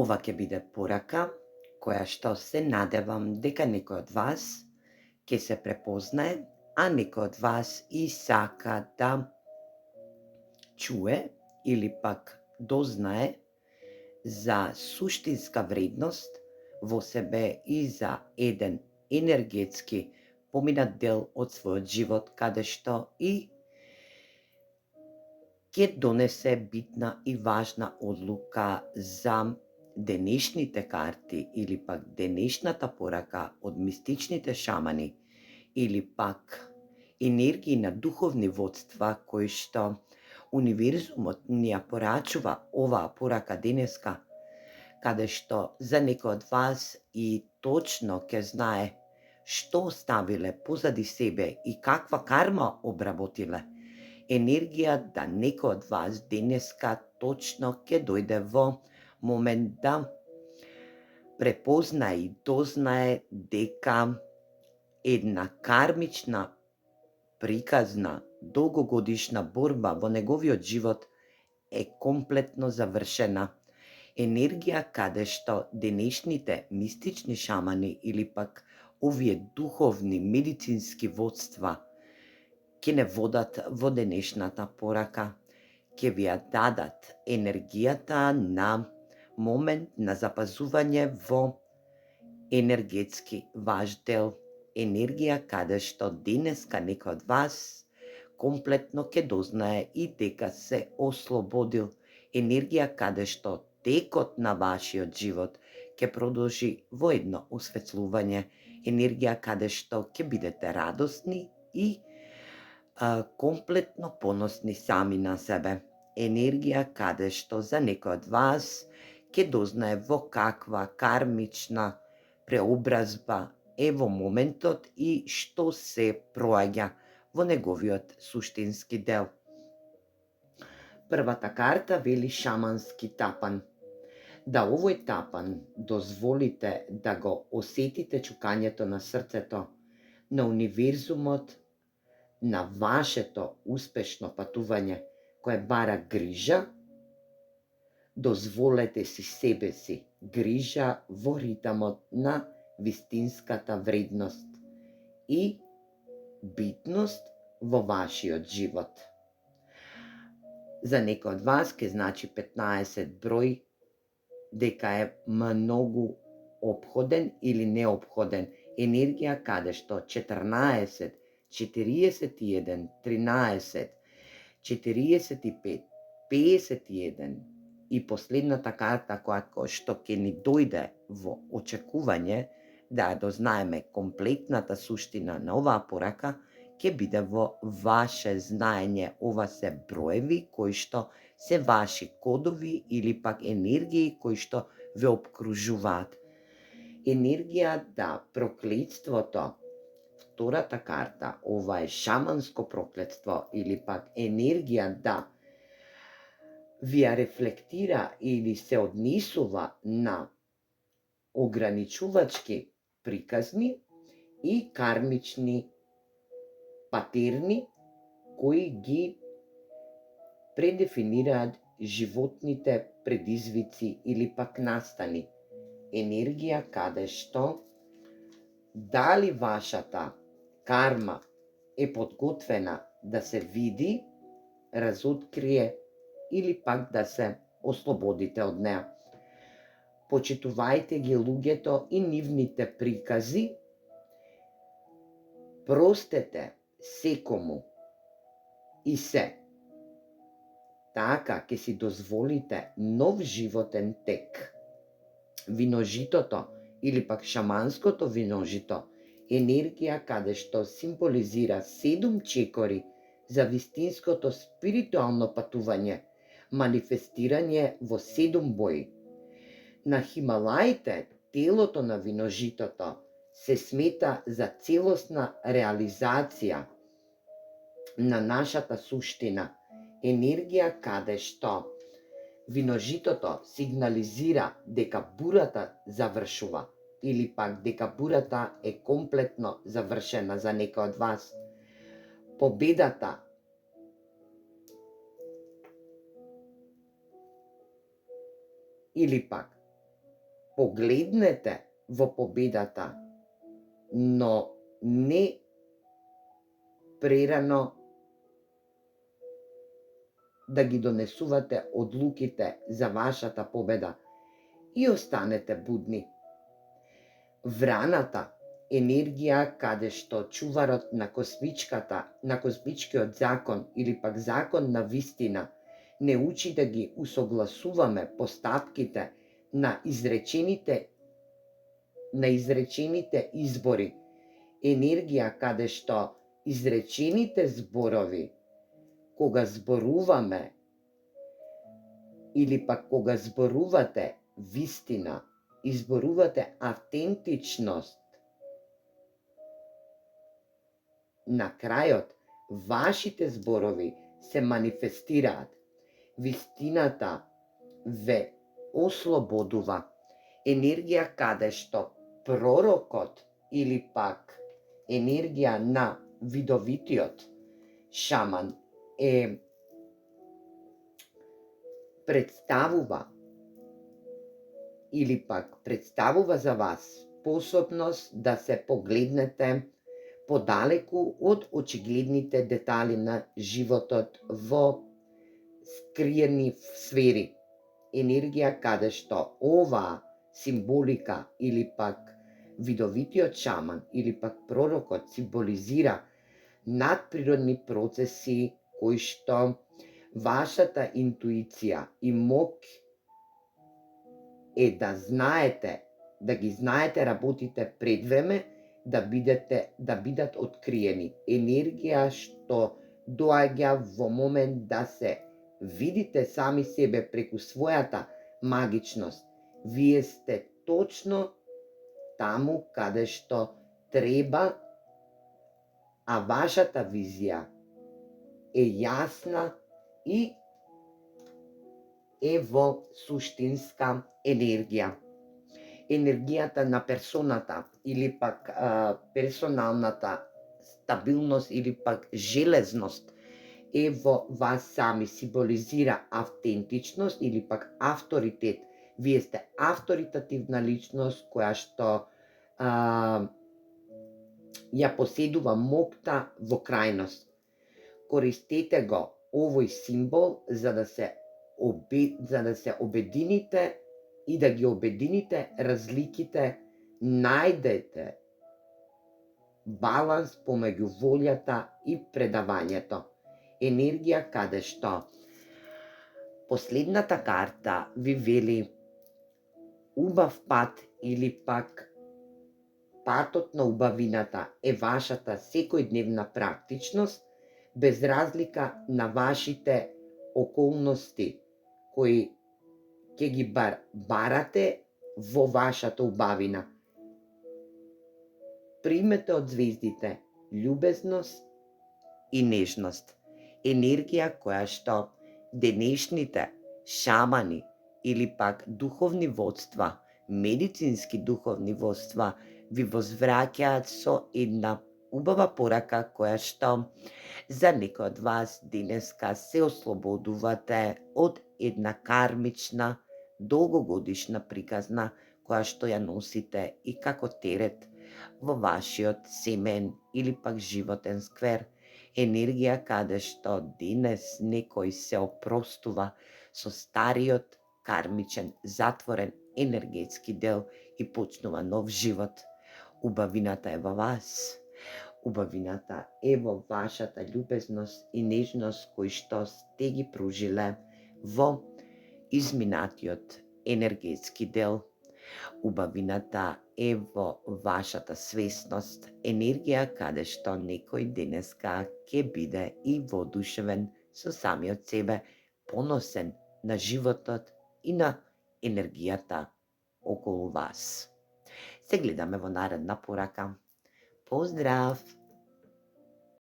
Ова ќе биде порака која што се надевам дека некој од вас ќе се препознае, а некој од вас и сака да чуе или пак дознае за суштинска вредност во себе и за еден енергетски поминат дел од својот живот, каде што и ќе донесе битна и важна одлука за денешните карти или пак денешната порака од мистичните шамани или пак енергии на духовни водства кои што универзумот ни ја порачува оваа порака денеска, каде што за некој од вас и точно ќе знае што оставиле позади себе и каква карма обработиле. Енергија да некој од вас денеска точно ќе дојде во момент да препознае и дознае дека една кармична, приказна, долгогодишна борба во неговиот живот е комплетно завршена. Енергија каде што денешните мистични шамани или пак овие духовни медицински водства ќе не водат во денешната порака, ќе ви ја дадат енергијата на момент на запазување во енергетски ваш дел, енергија каде што денеска некој од вас комплетно ќе дознае и дека се ослободил, енергија каде што текот на вашиот живот ќе продолжи во едно осветлување, енергија каде што ќе бидете радосни и комплетно поносни сами на себе. Енергија каде што за некој од вас ќе дознае во каква кармична преобразба е во моментот и што се проаѓа во неговиот суштински дел. Првата карта вели шамански тапан. Да овој тапан дозволите да го осетите чукањето на срцето, на универзумот, на вашето успешно патување, кое бара грижа, дозволете си себе си грижа во ритмот на вистинската вредност и битност во вашиот живот. За некој од вас ке значи 15 број дека е многу опходен или неопходен. Енергија каде што 14, 41, 13, 45, 51 и последната карта која што ќе ни дојде во очекување да ја дознаеме комплетната суштина на оваа порака, ќе биде во ваше знаење. Ова се броеви кои што се ваши кодови или пак енергии кои што ве обкружуваат. Енергија да проклетството, втората карта, ова е шаманско проклетство или пак енергија да ви ја рефлектира или се однесува на ограничувачки приказни и кармични патерни кои ги предефинираат животните предизвици или пак настани. Енергија каде што дали вашата карма е подготвена да се види, разоткрие или пак да се ослободите од неа. Почитувајте ги луѓето и нивните прикази, простете секому и се. Така ќе си дозволите нов животен тек. Виножитото или пак шаманското виножито, енергија каде што символизира 7 чекори за вистинското спиритуално патување, манифестирање во 7 бои. На Хималаите телото на виножитото се смета за целосна реализација на нашата суштина, енергија каде што виножитото сигнализира дека бурата завршува или пак дека бурата е комплетно завршена за некој од вас. Победата или пак погледнете во победата, но не прерано да ги донесувате одлуките за вашата победа и останете будни. Враната, енергија каде што чуварот на космичкиот закон или пак закон на вистина не учи да ги усогласуваме постапките на изречените избори, енергија каде што изречените зборови, кога зборуваме или пак кога зборувате вистина, изборувате автентичност, на крајот вашите зборови се манифестираат. Вистината ве ослободува. Енергија каде што пророкот или пак енергија на видовитиот шаман представува за вас способност да се погледнете подалеку од очигледните детали на животот во скриени сфери. Енергија каде што оваа символика или пак видовитиот шаман или пак пророкот символизира надприродни процеси кои што вашата интуиција и моќ да ги знаете работите пред време, да бидат откриени. Енергија што доаѓа во момент да се видите сами себе преку својата магичност. Вие сте точно таму каде што треба, а вашата визија е јасна и е во суштинска енергија. Енергијата на персоната или пак персоналната стабилност или пак железност е во вас сами, символизира автентичност или пак авторитет. Вие сте авторитативна личност која што ја поседува моќта во крајност. Користете го овој символ за да се обедините и да ги обедините разликите, најдете баланс помеѓу волјата и предавањето. Енергија каде што последната карта ви вели убав пат или пак патот на убавината е вашата секојдневна практичност, без разлика на вашите околности кои ќе ги барате во вашата убавина. Примете од звездите љубезност и нежност. Енергија која што денешните шамани или пак духовни водства, медицински духовни водства ви возвраќаат со една убава порака која што за некој од вас денеска се ослободувате од една кармична, долгогодишна приказна која што ја носите и како терет во вашиот семен или пак животен сквер. Енергија каде што денес некој се опростува со стариот кармичен, затворен енергетски дел и почнува нов живот. Убавината е во вас. Убавината е во вашата љубезност и нежност кои што сте ги пружиле во изминатиот енергетски дел. Убавината е во вашата свесност, енергија каде што некој денеска ќе биде и воодушевен со самиот себе, поносен на животот и на енергијата околу вас. Се гледаме во наредна порака. Поздрав!